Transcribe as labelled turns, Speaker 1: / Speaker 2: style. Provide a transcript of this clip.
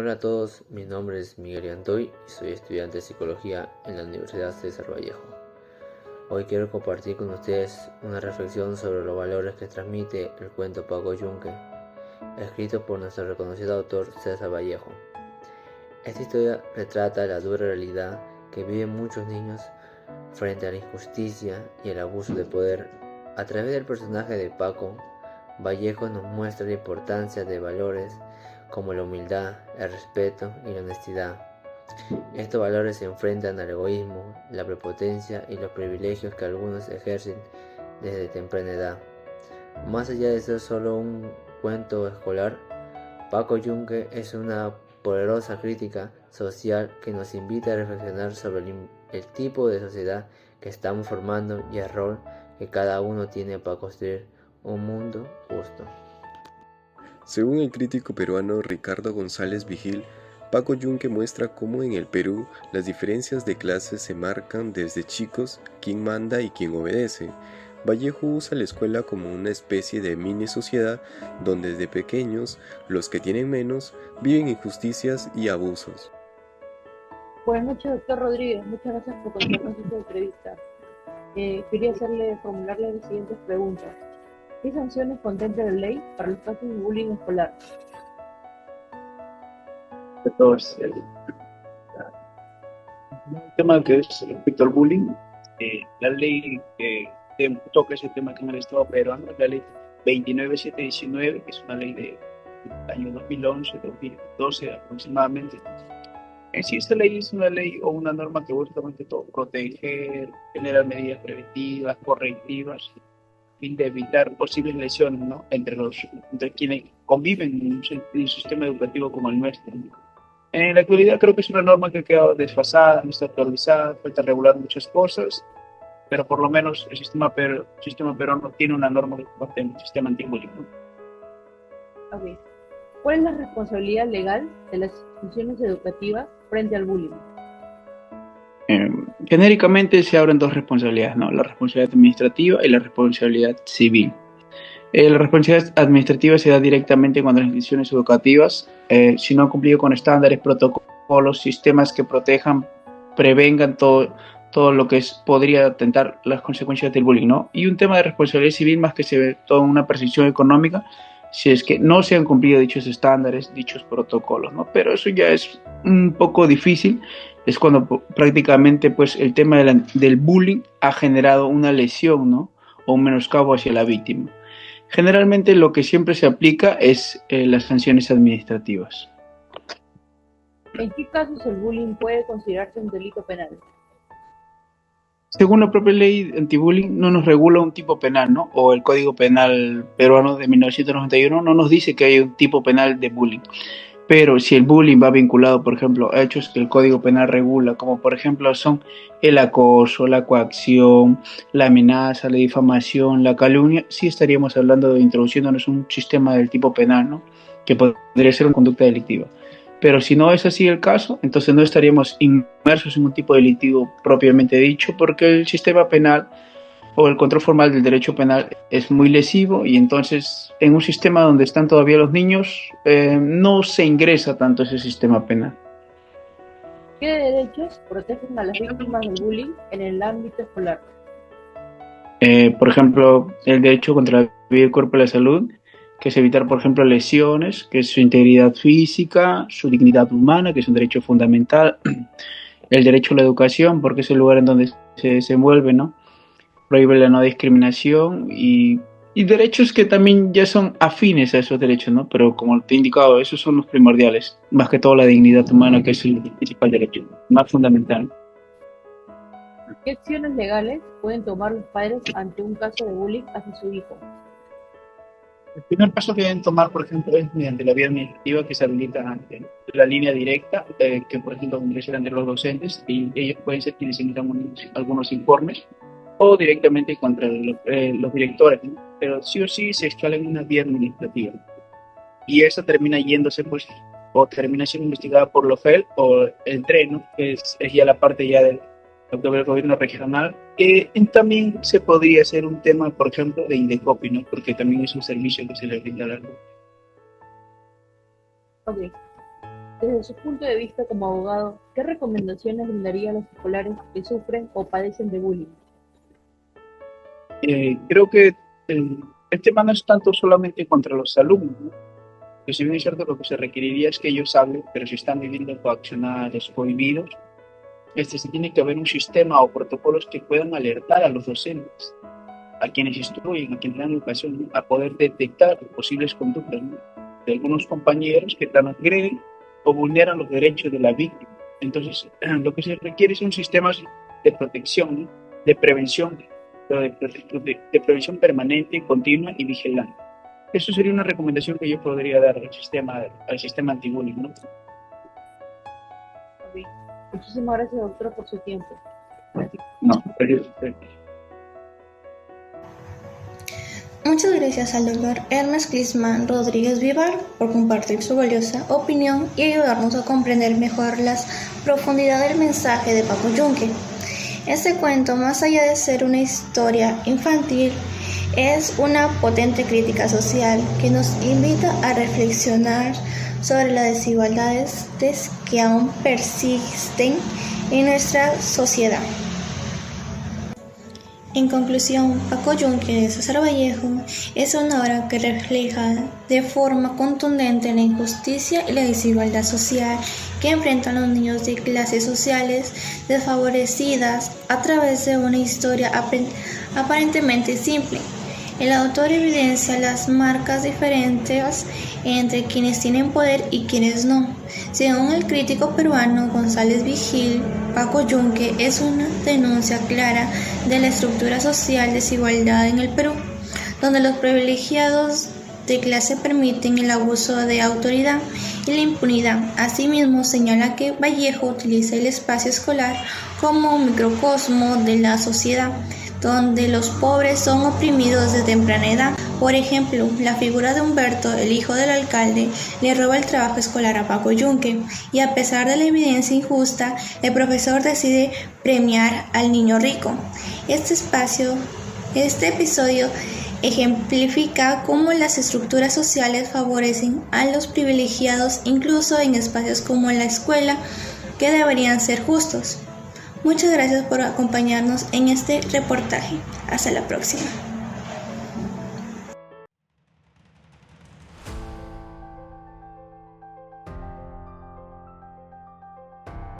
Speaker 1: Hola a todos, mi nombre es Miguel Yantoy y soy estudiante de Psicología en la Universidad César Vallejo. Hoy quiero compartir con ustedes una reflexión sobre los valores que transmite el cuento Paco Yunque, escrito por nuestro reconocido autor César Vallejo. Esta historia retrata la dura realidad que viven muchos niños frente a la injusticia y el abuso de poder. A través del personaje de Paco, Vallejo nos muestra la importancia de valores como la humildad, el respeto y la honestidad. Estos valores se enfrentan al egoísmo, la prepotencia y los privilegios que algunos ejercen desde temprana edad. Más allá de ser solo un cuento escolar, Paco Yunque es una poderosa crítica social que nos invita a reflexionar sobre el tipo de sociedad que estamos formando y el rol que cada uno tiene para construir un mundo justo.
Speaker 2: Según el crítico peruano Ricardo González Vigil, Paco Yunque muestra cómo en el Perú las diferencias de clases se marcan desde chicos, quién manda y quién obedece. Vallejo usa la escuela como una especie de mini sociedad donde desde pequeños los que tienen menos viven injusticias y abusos.
Speaker 3: Buenas noches, doctor Rodríguez. Muchas gracias por concedernos esta entrevista. Quería formularle las siguientes preguntas. ¿Qué sanciones contempla la ley para los casos de bullying escolar?
Speaker 4: Entonces, el tema que es respecto al bullying, la ley que toca ese tema aquí en el Estado peruano es la ley 29719, que es una ley del año 2011, 2012 aproximadamente. En sí, esta ley es una ley o una norma que busca más que todo proteger, generar medidas preventivas, correctivas, a fin de evitar posibles lesiones, ¿no?, entre quienes conviven en un sistema educativo como el nuestro. En la actualidad creo que es una norma que ha quedado desfasada, no está actualizada, falta regular muchas cosas, pero por lo menos el sistema peruano tiene una norma que comparte el sistema antiguo.
Speaker 3: Okay. ¿Cuál es la responsabilidad legal de las instituciones educativas frente al bullying?
Speaker 4: Genéricamente se abren dos responsabilidades, ¿no? La responsabilidad administrativa y la responsabilidad civil. La responsabilidad administrativa se da directamente cuando las instituciones educativas, si no han cumplido con estándares, protocolos, sistemas que protejan, prevengan todo lo que podría atentar las consecuencias del bullying, ¿no? Y un tema de responsabilidad civil más que se ve toda una percepción económica si es que no se han cumplido dichos estándares, dichos protocolos, ¿no? Pero eso ya es un poco difícil, es cuando prácticamente pues el tema del bullying ha generado una lesión, ¿no?, o un menoscabo hacia la víctima. Generalmente lo que siempre se aplica es las sanciones administrativas.
Speaker 3: ¿En qué casos el bullying puede considerarse un delito penal?
Speaker 4: Según la propia ley antibullying no nos regula un tipo penal, ¿no? O el Código Penal peruano de 1991 no nos dice que hay un tipo penal de bullying. Pero si el bullying va vinculado, por ejemplo, a hechos que el Código Penal regula, como por ejemplo son el acoso, la coacción, la amenaza, la difamación, la calumnia, sí estaríamos hablando de introduciéndonos un sistema del tipo penal, ¿no?, que podría ser una conducta delictiva. Pero si no es así el caso, entonces no estaríamos inmersos en un tipo delictivo propiamente dicho, porque el sistema penal o el control formal del derecho penal es muy lesivo y entonces en un sistema donde están todavía los niños no se ingresa tanto ese sistema penal.
Speaker 3: ¿Qué derechos protegen a las víctimas del bullying en el ámbito escolar?
Speaker 4: Por ejemplo, el derecho contra la vida, el cuerpo y la salud, que es evitar, por ejemplo, lesiones, que es su integridad física, su dignidad humana, que es un derecho fundamental, el derecho a la educación, porque es el lugar en donde se desenvuelve, ¿no?, prohíbe la no discriminación y derechos que también ya son afines a esos derechos, ¿no? Pero como te he indicado, esos son los primordiales, más que todo la dignidad humana, que es el principal derecho, más fundamental.
Speaker 3: ¿Qué acciones legales pueden tomar los padres ante un caso de bullying hacia su hijo?
Speaker 4: El primer paso que deben tomar, por ejemplo, es mediante la vía administrativa que se habilita ante la línea directa, que por ejemplo ingresan de los docentes y ellos pueden ser quienes emitan algunos informes o directamente contra los directores, ¿no? Pero sí o sí se escala en una vía administrativa y esa termina yéndose pues o termina siendo investigada por la OFEL o el TRE, ¿no?, que es ya la parte ya del gobierno regional. También se podría hacer un tema, por ejemplo, de Indecopi, ¿no?, porque también es un servicio que se le brinda a la.
Speaker 3: Okay. Desde su punto de vista como abogado, ¿qué recomendaciones brindaría a los escolares que sufren o padecen de bullying?
Speaker 4: Creo que el tema no es tanto solamente contra los alumnos, ¿no? Que si bien es cierto, lo que se requeriría es que ellos hablen, pero si están viviendo coaccionados, prohibidos, se tiene que haber un sistema o protocolos que puedan alertar a los docentes, a quienes instruyen, a quienes dan educación, ¿no? A poder detectar posibles conductas, ¿no? De algunos compañeros que transgreden o vulneran los derechos de la víctima. Entonces, lo que se requiere son sistemas de protección, ¿no? De prevención, pero de prevención permanente, continua y vigilante. Eso sería una recomendación que yo podría dar al sistema antibullying, ¿no?
Speaker 3: Ok. Muchísimas gracias, doctora, por su tiempo.
Speaker 4: No,
Speaker 5: Muchas gracias al doctor Ernest Clisman Rodríguez Vivar por compartir su valiosa opinión y ayudarnos a comprender mejor las profundidades del mensaje de Paco Yunque. Este cuento, más allá de ser una historia infantil, es una potente crítica social que nos invita a reflexionar sobre las desigualdades que aún persisten en nuestra sociedad. En conclusión, Paco Yunque de César Vallejo es una obra que refleja de forma contundente la injusticia y la desigualdad social que enfrentan los niños de clases sociales desfavorecidas a través de una historia aparentemente simple. El autor evidencia las marcas diferentes entre quienes tienen poder y quienes no. Según el crítico peruano González Vigil, Paco Yunque es una denuncia clara de la estructura social desigualdad en el Perú, donde los privilegiados de clase permiten el abuso de autoridad y la impunidad. Asimismo, señala que Vallejo utiliza el espacio escolar como un microcosmo de la sociedad, donde los pobres son oprimidos de temprana edad. Por ejemplo, la figura de Humberto, el hijo del alcalde, le roba el trabajo escolar a Paco Yunque, y a pesar de la evidencia injusta, el profesor decide premiar al niño rico. Este episodio ejemplifica cómo las estructuras sociales favorecen a los privilegiados, incluso en espacios como la escuela, que deberían ser justos. Muchas gracias por acompañarnos en este reportaje. Hasta la próxima.